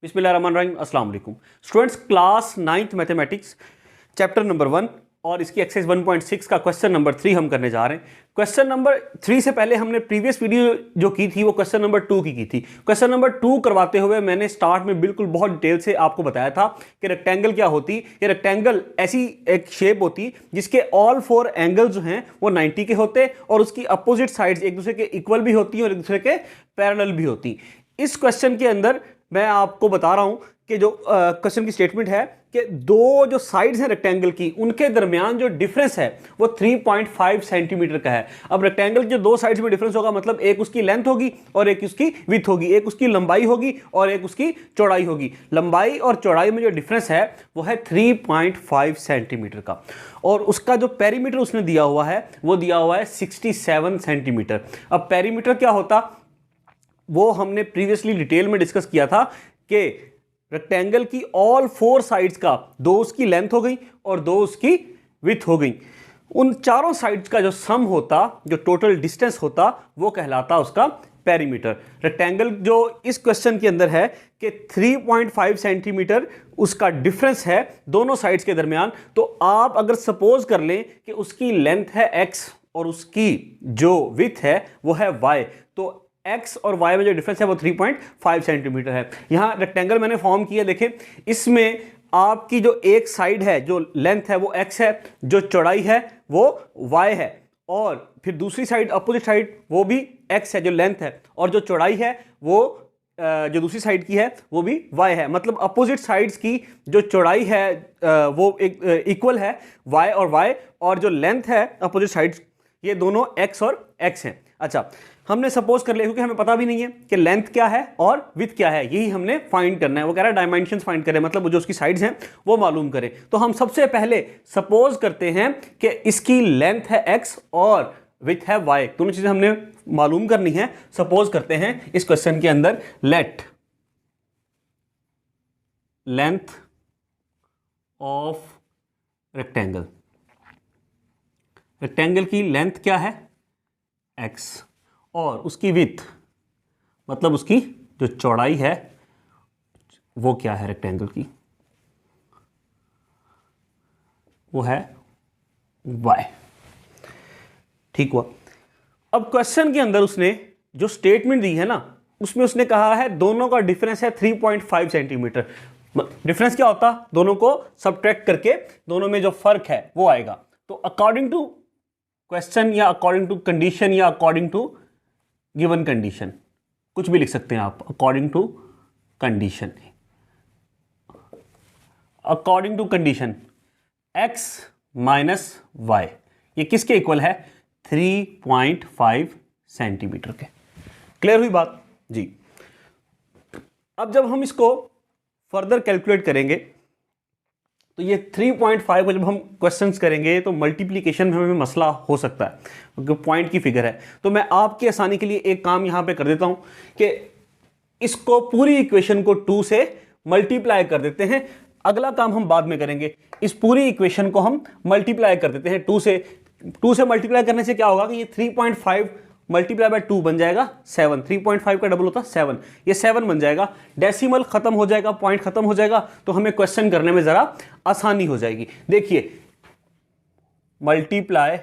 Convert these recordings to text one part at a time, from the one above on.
बिस्मिल्लाहिर्रहमानिर्रहीम, अस्सलाम वालेकुम students. Class 9th mathematics chapter number 1 और इसकी एक्सरसाइज 1.6 का क्वेश्चन नंबर 3 हम करने जा रहे हैं। क्वेश्चन नंबर 3 से पहले हमने प्रीवियस वीडियो जो की थी वो क्वेश्चन नंबर 2 की थी। क्वेश्चन नंबर 2 करवाते हुए मैंने स्टार्ट में बिल्कुल बहुत डिटेल से आपको बताया था कि रेक्टेंगल क्या होती। ये रेक्टेंगल ऐसी एक शेप होती जिसके ऑल 4 एंगल जो हैं वो 90 के होते और उसकी अपोजिट साइड्स एक दूसरे के इक्वल भी होती और एक दूसरे के पैरेलल भी होती। इस क्वेश्चन के अंदर मैं आपको बता रहा हूं कि जो क्वेश्चन की स्टेटमेंट है कि दो जो साइड्स हैं रेक्टेंगल की उनके दरमियान जो डिफरेंस है वो 3.5 सेंटीमीटर का है। अब रेक्टेंगल के दो साइड्स में डिफरेंस होगा मतलब एक उसकी लेंथ होगी और एक उसकी विड्थ होगी, एक उसकी लंबाई होगी और एक उसकी चौड़ाई होगी। लंबाई और चौड़ाई में जो डिफरेंस है वो है 3.5 सेंटीमीटर का और उसका जो पेरीमीटर उसने दिया हुआ है वो दिया हुआ है 67 सेंटीमीटर। अब पेरीमीटर क्या होता वो हमने प्रीवियसली डिटेल में डिस्कस किया था कि रेक्टेंगल की ऑल 4 साइड्स का दो उसकी लेंथ हो गई और दो उसकी विड्थ हो गई, उन चारों साइड्स का जो सम होता, जो टोटल डिस्टेंस होता वो कहलाता उसका पेरीमीटर। रेक्टेंगल जो इस क्वेश्चन के अंदर है कि 3.5 सेंटीमीटर उसका डिफरेंस है दोनों साइड्स के दरमियान। तो आप अगर सपोज कर लें कि उसकी लेंथ है x और उसकी जो विड्थ है वो है y, तो x और y में जो डिफरेंस है वो 3.5 सेंटीमीटर है। यहां रेक्टेंगल मैंने फॉर्म किया, देखें इसमें आपकी जो एक साइड है जो लेंथ है वो x है, जो चौड़ाई है वो y है और फिर दूसरी साइड अपोजिट साइड वो भी x है जो लेंथ है और जो चौड़ाई है वो जो दूसरी साइड की है वो भी y है। मतलब अपोजिट साइड्स की जो चौड़ाई है वो इक्वल है y और जो लेंथ है अपोजिट साइड्स ये दोनों x और x हैं। अच्छा, हमने सपोज कर लिया क्योंकि हमें पता भी नहीं है कि लेंथ क्या है और विड्थ क्या है, यही हमने फाइंड करना है। वो कह रहा है डायमेंशंस फाइंड करें, मतलब जो उसकी साइड्स हैं वो मालूम करें। तो हम सबसे पहले सपोज करते हैं कि इसकी लेंथ है x और विड्थ है y, दोनों चीजें हमने मालूम करनी है। सपोज करते हैं इस क्वेश्चन के अंदर late length of rectangle, rectangle की लेंथ क्या है x और उसकी विड्थ मतलब उसकी जो चौड़ाई है वो क्या है रेक्टेंगल की, वो है y। ठीक हुआ। अब क्वेश्चन के अंदर उसने जो स्टेटमेंट दी है ना उसमें उसने कहा है दोनों का डिफरेंस है 3.5 सेंटीमीटर। डिफरेंस क्या होता, दोनों को सब्ट्रैक्ट करके दोनों में जो फर्क है वो आएगा। तो अकॉर्डिंग टू क्वेश्चन या अकॉर्डिंग टू कंडीशन या अकॉर्डिंग टू गिवन कंडीशन, कुछ भी लिख सकते हैं आप। According to condition, according to condition x minus y ये किसके इक्वल है 3.5 सेंटीमीटर के। क्लियर हुई बात जी। अब जब हम इसको फर्दर कैलकुलेट करेंगे तो ये 3.5 को जब हम क्वेश्चंस करेंगे तो मल्टीप्लिकेशन में हमें मसला हो सकता है क्योंकि पॉइंट की फिगर है। तो मैं आपकी आसानी के लिए एक काम यहां पे कर देता हूं कि इसको पूरी इक्वेशन को 2 से मल्टीप्लाई कर देते हैं। अगला काम हम बाद में करेंगे। इस पूरी इक्वेशन को हम मल्टीप्लाई कर देते हैं 2 से। 2 से मल्टीप्लाई करने से क्या होगा कि ये 3.5 मल्टीप्लाई बाय 2 बन जाएगा 7। 3.5 का डबल होता 7, ये 7 बन जाएगा। डेसिमल खत्म हो जाएगा, पॉइंट खत्म हो जाएगा, तो हमें क्वेश्चन करने में जरा आसानी हो जाएगी। देखिए multiply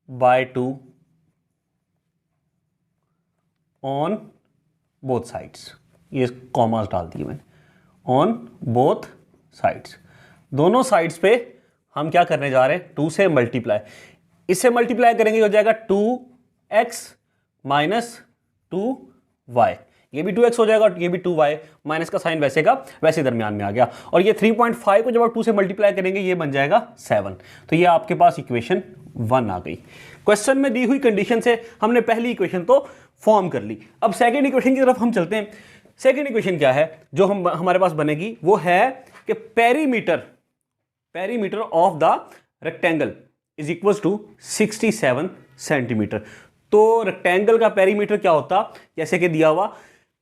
by 2 on both sides, ये कॉमास डाल दिए मैंने, ऑन बोथ साइड्स, दोनों साइड्स पे हम क्या करने जा रहे हैं 2 से मल्टीप्लाई। इससे मल्टीप्लाई करेंगे हो जाएगा 2x माइनस 2y, ये भी 2x हो जाएगा, ये भी 2y, माइनस का साइन वैसे का वैसे दरमियान में आ गया। और ये 3.5 को जब आप 2 से मल्टीप्लाई करेंगे ये बन जाएगा 7। तो ये आपके पास इक्वेशन 1 आ गई। क्वेश्चन में दी हुई कंडीशन से हमने पहली इक्वेशन तो फॉर्म कर ली। अब सेकेंड इक्वेशन की तरफ हम चलते हैं। सेकेंड इक्वेशन क्या है जो हमारे पास बनेगी, वो है कि perimeter of the rectangle is equals to 67 centimetre. तो रेक्टेंगल का पेरीमीटर क्या होता, जैसे कि दिया हुआ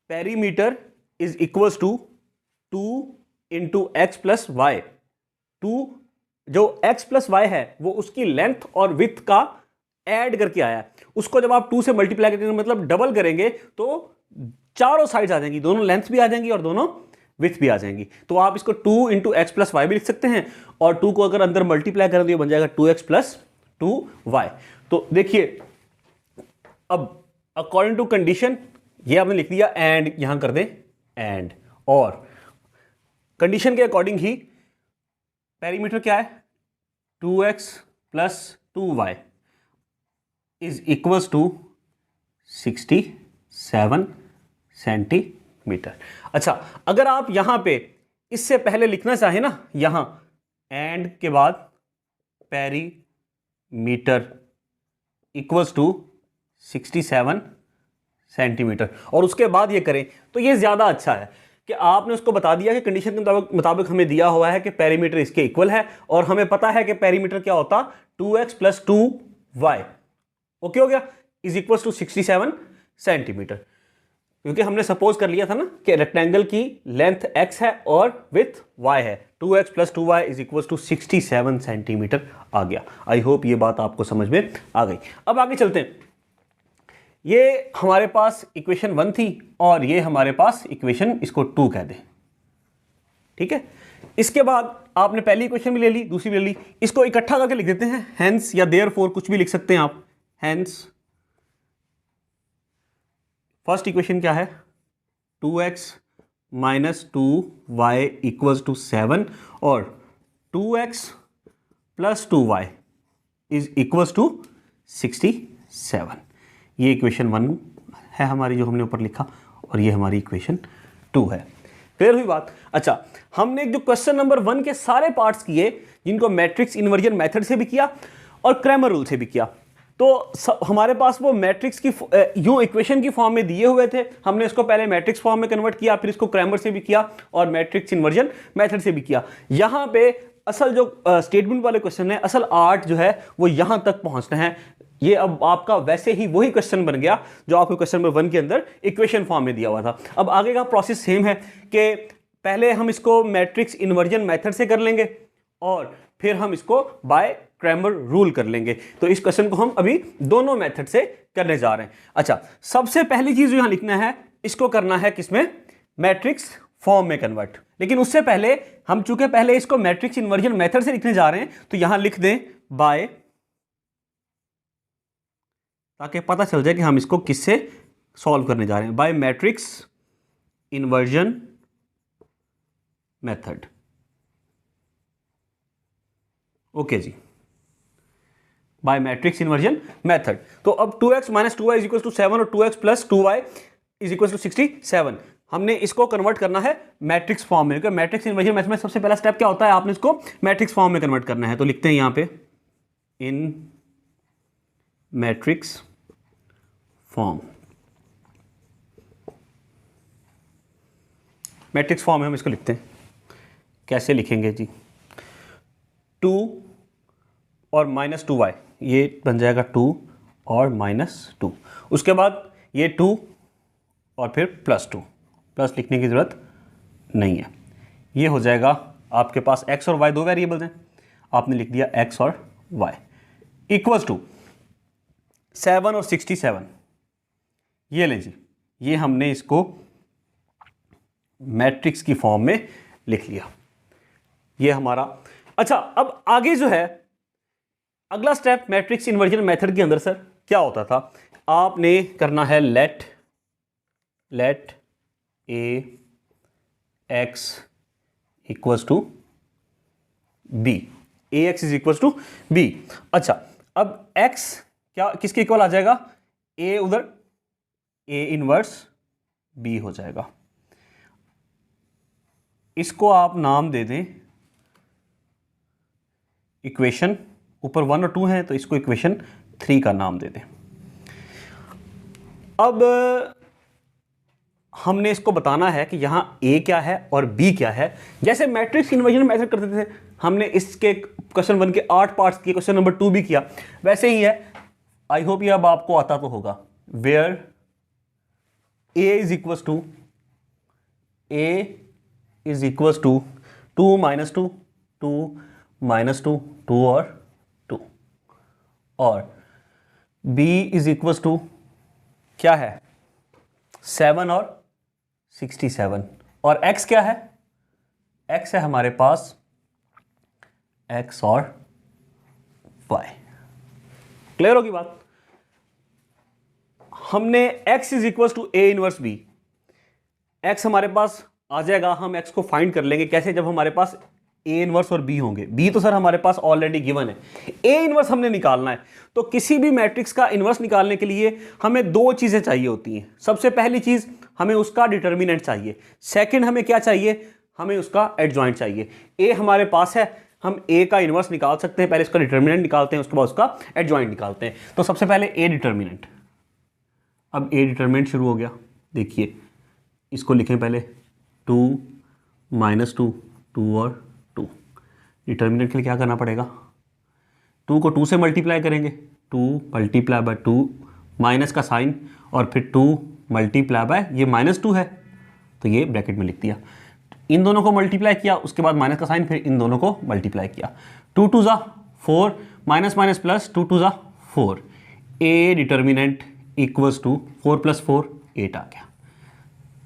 perimeter is equals to 2 into x plus y. 2 जो x प्लस वाई है वो उसकी लेंथ और विड्थ का ऐड करके आया है, उसको जब आप 2 से मल्टीप्लाई करेंगे मतलब डबल करेंगे तो चारों साइड्स आ जाएंगी, दोनों लेंथ भी आ जाएंगी और दोनों विड्थ भी आ जाएंगी। तो आप इसको 2 इंटू एक्स प्लस वाई भी लिख सकते हैं, और 2 को अगर अंदर मल्टीप्लाई करें तो ये बन जाएगा 2x प्लस 2y। तो देखिए अब अकॉर्डिंग टू कंडीशन ये आपने लिख दिया, एंड यहां कर दें एंड, और कंडीशन के अकॉर्डिंग ही पेरीमीटर क्या है 2x plus 2y is equals to 67 centimetre. अच्छा, अगर आप यहां पे इससे पहले लिखना चाहें ना, यहां एंड के बाद पेरीमीटर इक्वल्स टू 67 सेंटीमीटर और उसके बाद ये करें, तो ये ज्यादा अच्छा है कि आपने उसको बता दिया कि कंडीशन के मुताबिक हमें दिया हुआ है कि पेरीमीटर इसके इक्वल है, और हमें पता है कि पेरीमीटर क्या होता 2x प्लस 2y। ओके हो गया, इज इक्वल टू 67 सेंटीमीटर, क्योंकि हमने सपोज कर लिया था ना कि रेक्टेंगल की लेंथ x है और विड्थ y है। 2x plus 2y is equal to 67 centimetre आ गया। आई होप ये बात आपको समझ में आ गई। अब आगे चलते हैं। ये हमारे पास इक्वेशन 1 थी और ये हमारे पास इक्वेशन, इसको 2 कह दें, ठीक है। इसके बाद आपने पहली इक्वेशन भी ले ली, दूसरी भी ले ली, इसको इकट्ठा करके लिख देते हैं, हेंस या देयरफॉर कुछ भी लिख सकते हैं आप। हेंस फर्स्ट इक्वेशन क्या है 2x minus 2y equals to 7 और 2x plus 2y is equals to 67। ये इक्वेशन 1 है हमारी जो हमने ऊपर लिखा, और ये हमारी इक्वेशन 2 है। फिर हुई बात, अच्छा हमने जो क्वेश्चन नंबर 1 के सारे पार्ट्स किए, जिनको मैट्रिक्स इन्वर्जन मेथड से भी किया और क्रैमर रूल से भी किया, तो हमारे पास वो मैट्रिक्स की यूं इक्वेशन की फॉर्म में दिए हुए थे, हमने इसको पहले मैट्रिक्स फॉर्म में कन्वर्ट किया, फिर इसको क्रैमर से भी किया और मैट्रिक्स इन्वर्जन मेथड से भी किया। यहां पे असल जो स्टेटमेंट वाले क्वेश्चन है, असल आर्ट जो है वो यहां तक पहुंचना है। ये अब आपका वैसे ही वही क्वेश्चन बन गया जो आपको क्वेश्चन नंबर 1 के अंदर इक्वेशन फॉर्म में दिया हुआ था। अब आगे का प्रोसेस सेम है कि पहले हम इसको मैट्रिक्स इन्वर्जन मेथड से कर लेंगे और फिर हम इसको बाय क्रैमर रूल कर लेंगे। तो इस क्वेश्चन को हम अभी दोनों मेथड से करने जा रहे हैं। अच्छा, सबसे पहली चीज जो यहां लिखना है, इसको करना है किसमें, मैट्रिक्स फॉर्म में कन्वर्ट। लेकिन उससे पहले हम चूंकि पहले इसको मैट्रिक्स इन्वर्जन मेथड से लिखने जा रहे हैं, तो यहां लिख दें बाय, ताकि पता चल जाए कि हम इसको किससे सॉल्व करने जा रहे हैं, by matrix inversion method. Okay जी, बाय मैट्रिक्स इन्वर्जन मेथड। तो अब 2x minus 2y is equal to 7 और 2x plus 2y is equal to 67। हमने इसको कन्वर्ट करना है मैट्रिक्स फॉर्म में, क्योंकि मैट्रिक्स इन्वर्जन मेथड में सबसे पहला स्टेप क्या होता है, आपने इसको मैट्रिक्स फॉर्म में कन्वर्ट करना है। तो लिखते हैं यहां पे इन मैट्रिक्स फॉर्म। मैट्रिक्स फॉर्म में हम इसको लिखते हैं, कैसे लिखेंगे जी, 2 और माइनस 2y, ये बन जाएगा 2 और माइनस 2, उसके बाद ये 2 और फिर प्लस 2, प्लस लिखने की ज़रूरत नहीं है। ये हो जाएगा आपके पास x और y दो वेरिएबल्स हैं, आपने लिख दिया x और y इक्वल्स टू 7 और 67। ये ले जी, ये हमने इसको मैट्रिक्स की फॉर्म में लिख लिया, ये हमारा। अच्छा, अब आगे जो है अगला स्टेप मैट्रिक्स इन्वर्जन मेथड के अंदर सर क्या होता था, आपने करना है let a x equals to b, ax is equals to b। अच्छा, अब x क्या किसके इक्वल आ जाएगा, a उधर a इनवर्स b हो जाएगा। इसको आप नाम दे दें इक्वेशन, ऊपर 1 और 2 है तो इसको इक्वेशन 3 का नाम दे दें। अब हमने इसको बताना है कि यहां a क्या है और b क्या है। जैसे मैट्रिक्स इन्वर्जन मेथड करते थे, हमने इसके क्वेश्चन 1 के 8 पार्ट्स किए, क्वेश्चन नंबर 2 भी किया, वैसे ही है। आई होप ये अब आपको आता तो होगा। Where a is equals to a is equals to 2 minus 2, 2 minus 2, 2 और 2, और b इज इक्वल्स टू क्या है 7 और 67 और x क्या है? x है हमारे पास x और y। क्लियर होगी बात? हमने x is equal to a inverse b, x हमारे पास आ जाएगा, हम x को फाइंड कर लेंगे कैसे? जब हमारे पास a इनवर्स और b होंगे। b तो सर हमारे पास ऑलरेडी गिवन है, a इनवर्स हमने निकालना है। तो किसी भी मैट्रिक्स का इनवर्स निकालने के लिए हमें दो चीजें चाहिए होती हैं। सबसे पहली चीज हमें उसका डिटर्मिनेंट चाहिए, सेकंड हमें क्या चाहिए? हमें उसका एडजॉइंट चाहिए। a हमारे पास है, हम a का इनवर्स निकाल सकते हैं, पहले इसका डिटर्मिनेंट निकालते हैं, उसके बाद उसका एडजॉइंट निकालते हैं। तो सबसे पहले a डिटर्मिनेंट। अब a डिटर्मिनेंट शुरू हो गया, देखिए इसको लिखें पहले 2 -2 2 और 2। डिटर्मिनेंट के लिए क्या करना पड़ेगा? 2 को 2 से मल्टीप्लाई करेंगे, 2 मल्टीप्लाई बाय 2, माइनस का साइन और फिर 2 मल्टीप्लाई बाय ये -2 है तो ये ब्रैकेट में लिख दिया। इन दोनों को मल्टीप्लाई किया, उसके बाद माइनस का साइन, फिर इन दोनों को मल्टीप्लाई किया। 2 2 ज़ा 4, माइनस माइनस प्लस, 2 2 ज़ा 4। ए डिटर्मिनेंट इक्वल्स टू 4 + 4 8 आ गया।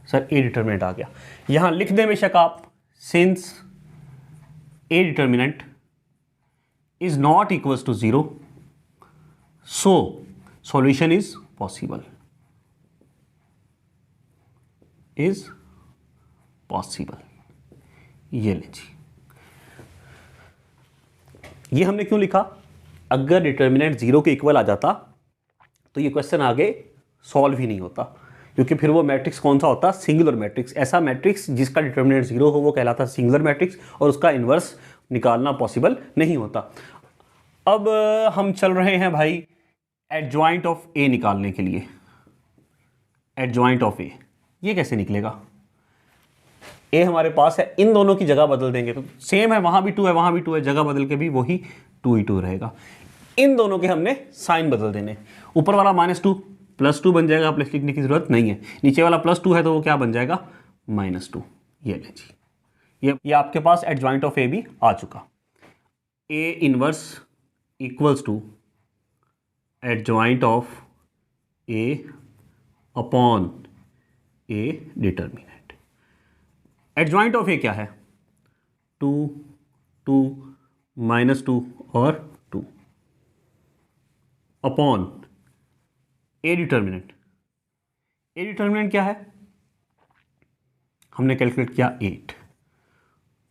सर ए डिटर्मिनेंट आ गया, यहां लिख दें बेशक आप, since A determinant is not equals to 0 so solution is possible, is possible. ये ले जी, ये हमने क्यों लिखा? अगर डिटर्मिनेंट 0 के इक्वल आ जाता तो ये क्वेश्चन आगे सॉल्व ही नहीं होता, क्योंकि फिर वो मैट्रिक्स कौन सा होता? Singular matrix. ऐसा मैट्रिक्स जिसका डिटर्मिनेंट 0 हो वो कहलाता है सिंगुलर मैट्रिक्स, और उसका इन्वर्स निकालना पॉसिबल नहीं होता। अब हम चल रहे हैं भाई एडजॉइंट ऑफ ए निकालने के लिए। एडजॉइंट ऑफ ए, ये कैसे निकलेगा? ए हमारे पास है, इन दोनों की जगह बदल देंगे तो सेम है, वहां भी 2 है वहां भी 2 है, जगह बदल के भी वही 2 ही 2 रहेगा। इन दोनों के हमने साइन बदल देने, ऊपर वाला -2 +2 बन जाएगा, प्लस लिखने की जरूरत नहीं है। नीचे वाला +2 है तो वो क्या बन जाएगा? -2। ये ले जी, ये आपके पास एडजॉइंट ऑफ ए भी आ चुका। A inverse equals to adjoint of A upon A determinant. Adjoint of A क्या है? 2 2 -2 और 2 upon A determinant. A determinant क्या है? हमने कैलकुलेट किया 8।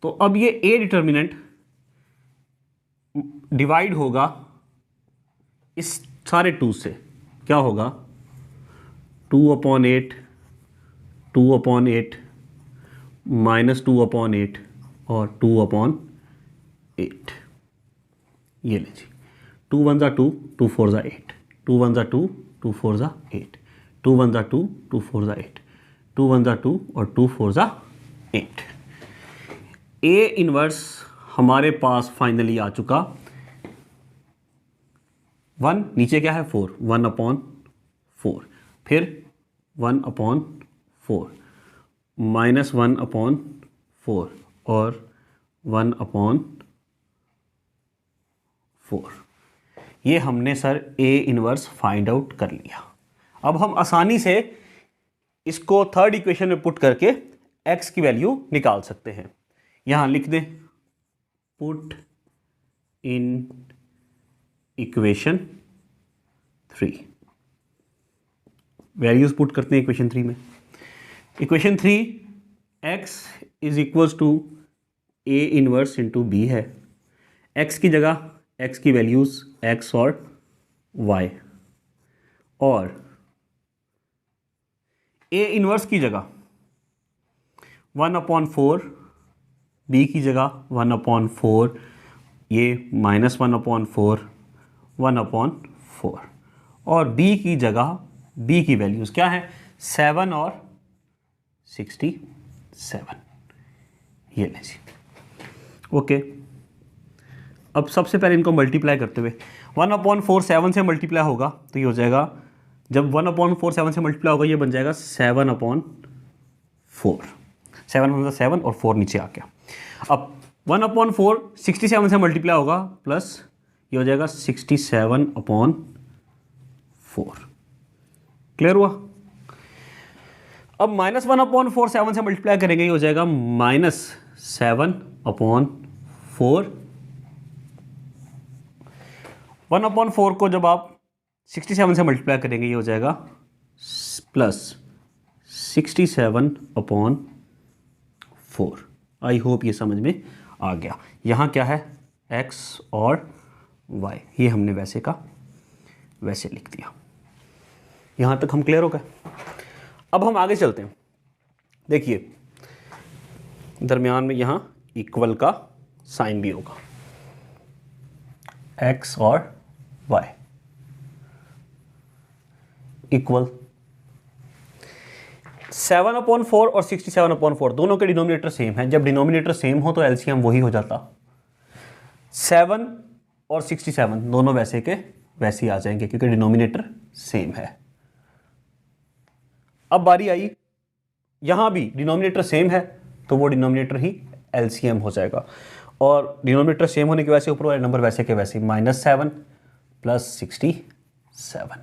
तो अब ये ए डिटर्मिनेंट डिवाइड होगा इस सारे 2 से, क्या होगा? 2/8 2/8 -2/8 और 2/8। ये ले जी, 2 1 ज़ा 2 2 4 ज़ा 8, 2 1 ज़ा 2 2 4 ज़ा 8, 2 1 ज़ा 2 2 4 ज़ा 8, 2 1 ज़ा 2 और 2 4 ज़ा 8। ए इनवर्स हमारे पास फाइनली आ चुका। 1 नीचे क्या है? 4, 1/4, फिर 1/4 -1/4 और 1/4। ये हमने sir A inverse find out कर लिया। अब हम आसानी से इसको थर्ड इक्वेशन में पुट करके x की वैल्यू निकाल सकते हैं। यहां लिख दें, put in equation 3। Values put करते हैं इक्वेशन 3 में। Equation 3 x is equals to A inverse into B है। x की जगह x की वैल्यूज x और y, और a इनवर्स की जगह 1/4, b की जगह 1/4, ये -1/4 1/4, और b की जगह b की वैल्यूज क्या है? 7 और 67। ये ले जी, ओके। अब सबसे पहले इनको मल्टीप्लाई करते हुए 1/4 7 से मल्टीप्लाई होगा तो ये हो जाएगा, जब 1/4 7 से मल्टीप्लाई होगा ये बन जाएगा 7/4। 7 7 और 4 नीचे आ गया। अब 1/4 67 से मल्टीप्लाई होगा प्लस ये हो जाएगा 67/4। क्लियर हुआ? अब -1/4 7 से मल्टीप्लाई करेंगे, ये हो जाएगा -7/4। 1/4 को जब आप 67 से मल्टीप्लाई करेंगे, ये हो जाएगा +67/4। आई होप ये समझ में आ गया। यहाँ क्या है, x और y, ये हमने वैसे का वैसे लिख दिया। यहाँ तक हम क्लियर हो गए। अब हम आगे चलते हैं। देखिए दरमियान में यहाँ इक्वल का साइन भी होगा, x और y इक्वल 7/4 और 67/4 दोनों के डिनोमिनेटर सेम है। जब डिनोमिनेटर सेम हो तो एलसीएम वही हो जाता। 7 और 67 दोनों वैसे के वैसे ही आ जाएंगे क्योंकि डिनोमिनेटर सेम है। अब बारी आई, यहां भी डिनोमिनेटर सेम है तो वो डिनोमिनेटर ही एलसीएम हो जाएगा, और डिनोमिनेटर सेम होने की वजह से ऊपर वाले नंबर वैसे के वैसे, -7 + 67।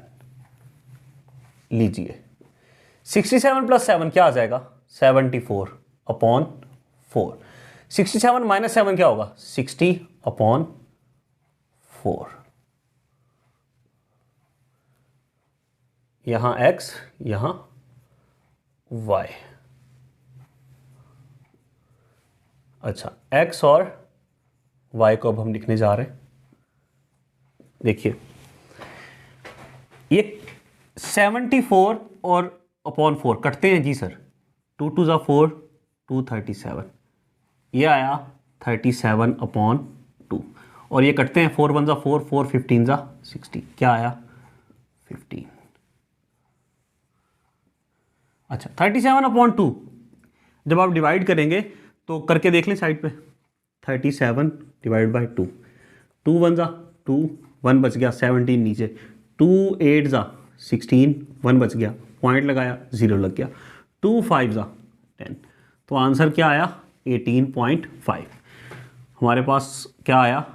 लीजिए 67 + 7 क्या आ जाएगा, 74/4। 67 - 7 क्या होगा, 60/4। यहां x, यहां y। अच्छा, x और y को अब हम लिखने जा रहे हैं। देखिए ये 74 और /4 कटते हैं जी सर, 2 × 2 = 4, 237। ये आया 37/2, और ये कटते हैं 4 × 1 = 4, 4 × 15 = 60। क्या आया, 15। अच्छा, 37/2 जब आप डिवाइड करेंगे तो करके देख लें साइड पे, 37 / 2, 2 × 1 = 2, 1 बच गया, 17 नीचे, 2 × 8 = 16, 1 बच गया, पॉइंट लगाया, 0 लग गया, 2 × 5 = 10। तो आंसर क्या आया, 18.5। हमारे पास क्या आया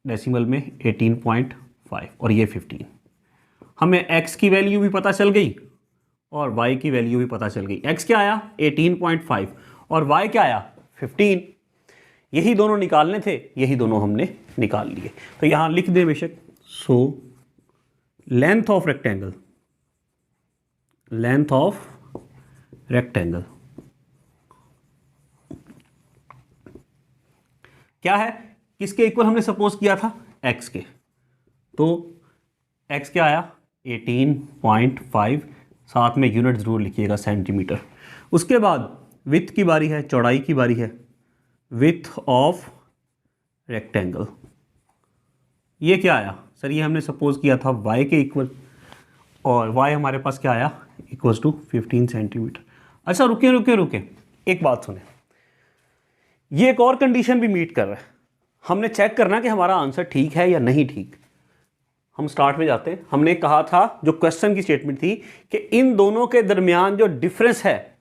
डेसिमल में, 18.5, और ये 15। हमें x की वैल्यू भी पता चल गई और y की वैल्यू भी पता चल गई। x क्या आया, 18.5, और y क्या आया, 15। यही दोनों निकालने थे, यही दोनों हमने निकाल लिए। तो यहां लिख दें बेशक, so length of rectangle, length of rectangle क्या है, किसके इक्वल हमने सपोज किया था, x के। तो x क्या आया, 18.5, साथ में यूनिट जरूर लिखिएगा, सेंटीमीटर। उसके बाद विड्थ की बारी है, चौड़ाई की बारी है, विड्थ ऑफ रेक्टेंगल। ये क्या आया सर, ये हमने सपोज किया था y के इक्वल, और y हमारे पास क्या आया, = 15 सेंटीमीटर। अच्छा रुके, एक बात सुने, ये एक और कंडीशन भी मीट कर रहा है। हमने चेक करना कि हमारा आंसर ठीक है या नहीं ठीक। हम स्टार्ट में जाते हैं। हमने कहा था, जो क्वेश्चन की स्टेटमेंट थी कि इन दोनों के दरमियान जो डिफरेंस है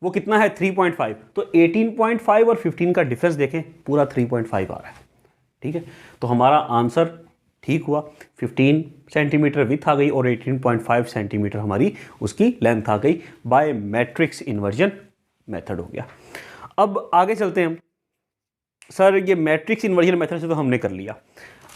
वो कितना है, 3.5। तो 18.5 और 15 का डिफरेंस देखें, पूरा 3.5 आ रहा है। ठीक है, तो हमारा आंसर ठीक हुआ, 15 सेंटीमीटर विड्थ आ गई और 18.5 सेंटीमीटर हमारी उसकी लेंथ आ गई, बाय मैट्रिक्स इन्वर्जन मेथड हो गया। अब आगे चलते हैं हम। सर ये मैट्रिक्स इन्वर्जन मेथड से तो हमने कर लिया,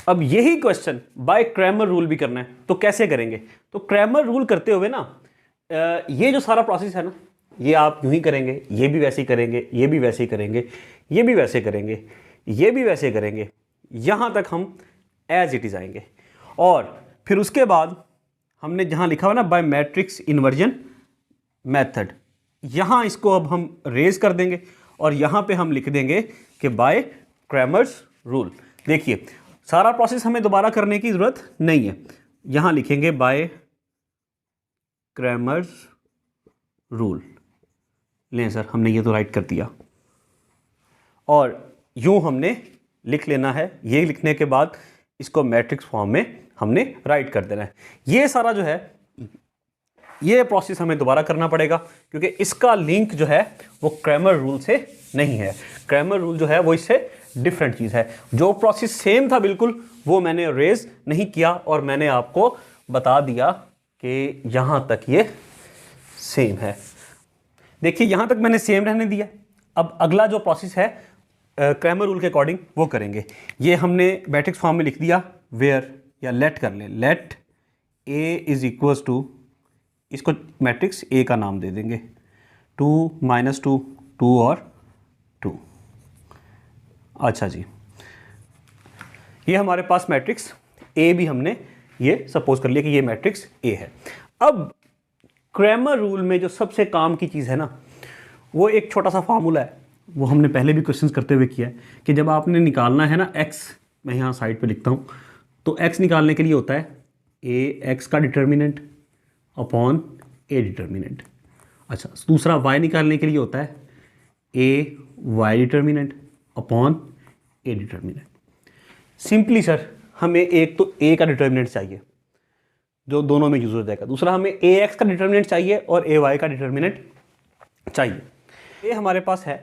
अब यही क्वेश्चन बाय क्रैमर रूल भी करना है, तो कैसे करेंगे। तो क्रैमर रूल करते हुए ना, ये जो सारा प्रोसेस है ना, ये आप यूं ही करेंगे, ये भी वैसे ही करेंगे, ये भी वैसे ही करेंगे, ये भी वैसे करेंगे, ये भी वैसे करेंगे, यहां तक हम एज इट इज आएंगे। और फिर उसके बाद हमने जहां लिखा हुआ ना बाय मैट्रिक्स इन्वर्जन मेथड, यहां इसको अब हम रेज कर देंगे और यहां पे हम लिख देंगे कि बाय क्रैमर्स रूल। देखिए सारा प्रोसेस हमें दोबारा करने की जरूरत नहीं है, यहां लिखेंगे बाय क्रैमर्स रूल। लें सर, हमने ये तो राइट कर दिया, और यूं हमने लिख लेना है। ये लिखने के बाद इसको मैट्रिक्स फॉर्म में हमने राइट कर देना है। ये सारा जो है, ये प्रोसेस हमें दोबारा करना पड़ेगा क्योंकि इसका लिंक जो है वो क्रैमर रूल से नहीं है। क्रैमर रूल जो है वो इससे डिफरेंट चीज़ है। जो प्रोसेस सेम था बिल्कुल, वो मैंने रेज नहीं किया और मैंने आपको बता दिया कि यहाँ तक ये सेम है। देखिए यहाँ तक मैंने सेम रहने दिया। अब अगला जो प्रोसेस है क्रैमर रूल के अकॉर्डिंग वो करेंगे। ये हमने मैट्रिक्स फॉर्म में लिख दिया, वेयर या लेट कर लें, let A is equals to, इसको मैट्रिक्स ए का नाम दे देंगे, 2 -2 2 और 2। अच्छा जी, ये हमारे पास मैट्रिक्स ए भी हमने ये सपोज कर लिया कि ये मैट्रिक्स ए है। अब क्रैमर रूल में जो सबसे काम की चीज़ है ना, वो एक छोटा सा फार्मूला है, वो हमने पहले भी क्वेश्चंस करते हुए किया है कि जब आपने निकालना है ना एक्स, मैं यहाँ साइड पे लिखता हूँ, तो एक्स निकालने के लिए होता है ए एक्स का डिटर्मिनेंट अपॉन ए डिटर्मिनेंट। अच्छा, दूसरा वाई निकालने के लिए होता है A y determinant upon A determinant. Simply sir हमें एक तो ए का डिटर्मिनेंट चाहिए जो दोनों में यूज हो जाएगा, दूसरा हमें ए एक्स का डिटर्मिनेंट चाहिए और ए वाई का डिटर्मिनेंट चाहिए। ए हमारे पास है,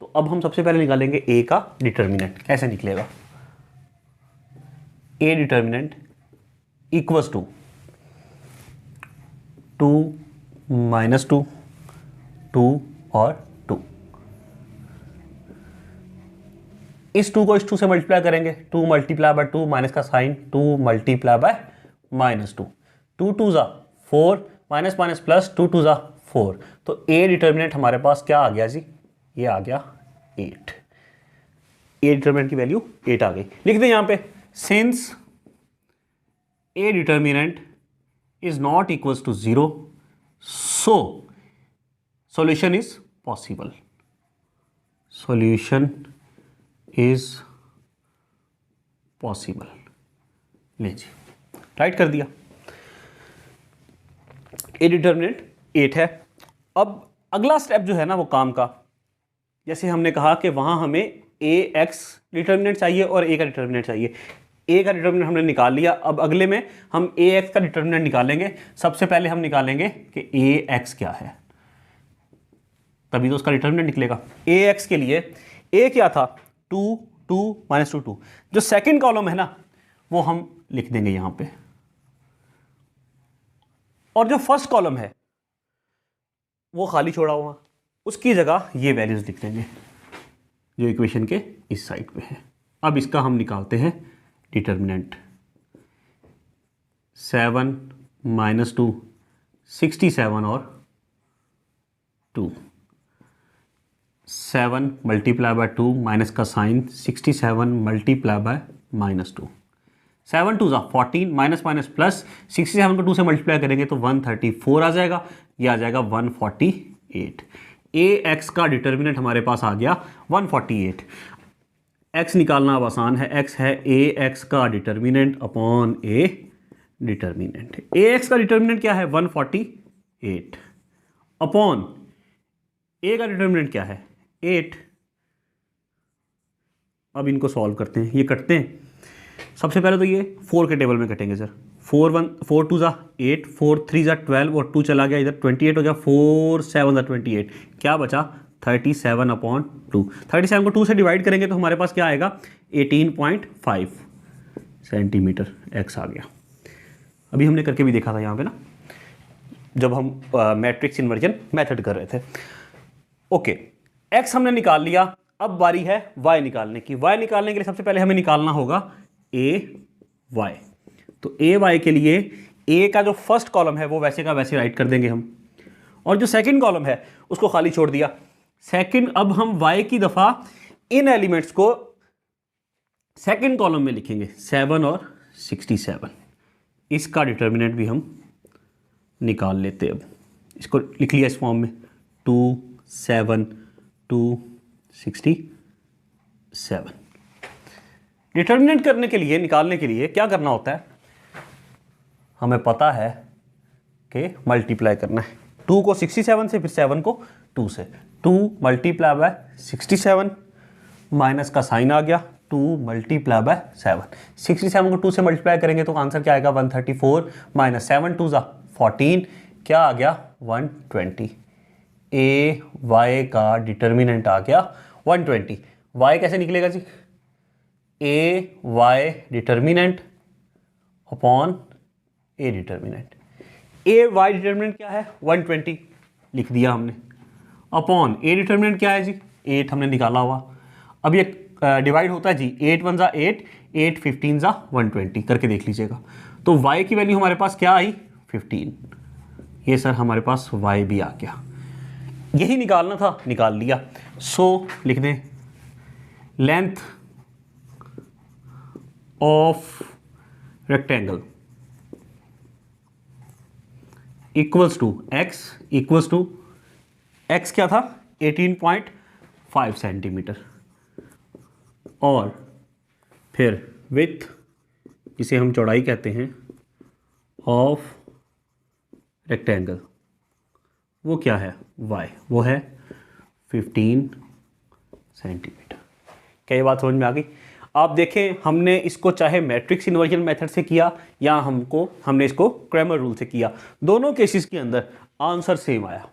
तो अब हम सबसे पहले निकालेंगे ए का डिटर्मिनेंट। कैसे निकलेगा? ए डिटर्मिनेंट इक्वल्स टू 2 -2 2 और 2। इस 2 को इस 2 से मल्टीप्लाई करेंगे, 2 मल्टीप्लाई बाय 2 माइनस का साइन 2 मल्टीप्लाई बाय -2, 2 2 जा 4 माइनस माइनस प्लस 2 2 जा 4। तो ए डिटर्मिनेंट हमारे पास क्या आ गया जी? ये आ गया 8। ए डिटर्मिनेंट की वैल्यू 8 आ गई। लिख दें यहाँ पे, since A determinant is not equals to 0 so solution is possible. Solution is possible. ले जी, राइट कर दिया। ए डिटर्मिनेंट 8 है। अब अगला स्टेप जो है ना वो काम का, जैसे हमने कहा कि वहाँ हमें ए एक्स डिटर्मिनेंट चाहिए और ए का डिटर्मिनेंट चाहिए। ए का डिटर्मिनेंट हमने निकाल लिया। अब अगले में हम ए एक्स का डिटर्मिनेंट निकालेंगे। सबसे पहले हम निकालेंगे कि ए एक्स क्या है, तभी तो उसका डिटर्मिनेंट निकलेगा। ए एक्स के लिए ए क्या था? 2 2 -2 2। जो सेकंड कॉलम है ना वो हम लिख देंगे यहां पे, और जो फर्स्ट कॉलम है वो खाली छोड़ा हुआ, उसकी जगह ये वैल्यूज लिख देंगे जो इक्वेशन के इस साइड पे है। अब इसका हम निकालते हैं डिटर्मिनेंट। 7 -2 67 और 2। 7 मल्टीप्लाई बाय 2 माइनस का साइन 67 मल्टीप्लाई बाय -2। 7 2 जा 14 माइनस माइनस प्लस 67 को 2 से मल्टीप्लाई करेंगे तो 134 आ जाएगा। ये आ जाएगा 148। ए एक्स का डिटर्मिनेंट हमारे पास आ गया 148। एक्स निकालना अब आसान है। एक्स है ए एक्स का determinant upon A determinant. A x का डिटर्मिनेंट क्या है? 148 अपॉन ए का डिटर्मिनेंट क्या है? 8। अब इनको सॉल्व करते हैं। ये कटते हैं। सबसे पहले तो ये 4 के टेबल में कटेंगे सर। 4 2 जा 8, 4 3 जा 12 और 2 चला गया इधर 28 हो गया। 4 7 जा 28, क्या बचा? 37 अपॉन 2। 37 को 2 से डिवाइड करेंगे तो हमारे पास क्या आएगा? 18.5 सेंटीमीटर एक्स आ गया। अभी हमने करके भी देखा था यहाँ पे ना, जब हम मैट्रिक्स इन्वर्जन मेथड कर रहे थे। ओके, एक्स हमने निकाल लिया। अब बारी है वाई निकालने की। वाई निकालने के लिए सबसे पहले हमें निकालना होगा ए वाई। तो ए वाई के लिए ए का जो फर्स्ट कॉलम है वो वैसे का वैसे राइट कर देंगे हम, और जो सेकंड कॉलम है उसको खाली छोड़ दिया। सेकंड, अब हम वाई की दफ़ा इन एलिमेंट्स को सेकंड कॉलम में लिखेंगे, 7 और 67। इसका डिटर्मिनेंट भी हम निकाल लेते। अब इसको लिख लिया इस फॉर्म में, 2 7 2 67। डिटर्मिनेंट करने के लिए, निकालने के लिए क्या करना होता है? हमें पता है कि मल्टीप्लाई करना है। 2 को 67 से, फिर 7 को 2 से। 2 मल्टीप्लाई बाय 67 माइनस का साइन आ गया 2 मल्टीप्लाई बाय 7। 67 को 2 से मल्टीप्लाई करेंगे तो आंसर क्या आएगा? 134 माइनस 7 2 जा 14, क्या आ गया? 120। ए वाई का डिटर्मिनेंट आ गया 120। वाई कैसे निकलेगा जी? A y determinant upon A determinant. A y determinant क्या है? 120 लिख दिया हमने। अपॉन ए डिटर्मिनेंट क्या है जी, 8 हमने निकाला हुआ। अब ये डिवाइड होता है जी, 8 1 ज़ा 8, 8 15 ज़ा 120 करके देख लीजिएगा। तो y की वैल्यू हमारे पास क्या आई 15। ये सर हमारे पास y भी आ गया, यही निकालना था, निकाल लिया। सो लिख दें length of rectangle equals to x, equals to x क्या था 18.5 सेंटीमीटर, और फिर विथ जिसे हम चौड़ाई कहते हैं ऑफ रेक्टेंगल वो क्या है y, वो है 15 सेंटीमीटर। क्या ये बात समझ में आ गई? आप देखें हमने इसको चाहे मैट्रिक्स इन्वर्जन मेथड से किया या हमने इसको क्रैमर रूल से किया, दोनों केसेस के अंदर आंसर सेम आया,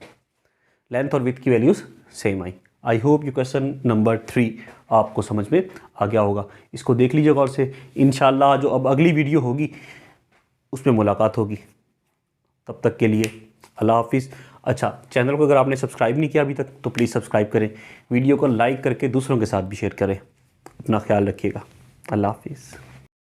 लेंथ और विड्थ की values same I. I hope ये क्वेश्चन नंबर 3 आपको समझ में आ गया होगा। इसको देख लीजिएगा और से इंशाल्लाह जो अब अगली वीडियो होगी उसमें मुलाकात होगी। तब तक के लिए अल्लाह हाफिज़। अच्छा, चैनल को अगर आपने सब्सक्राइब नहीं किया अभी तक तो प्लीज़ सब्सक्राइब करें, वीडियो को लाइक करके दूसरों के साथ भी शेयर करें। अपना ख्याल रखिएगा। अल्लाह हाफिज़।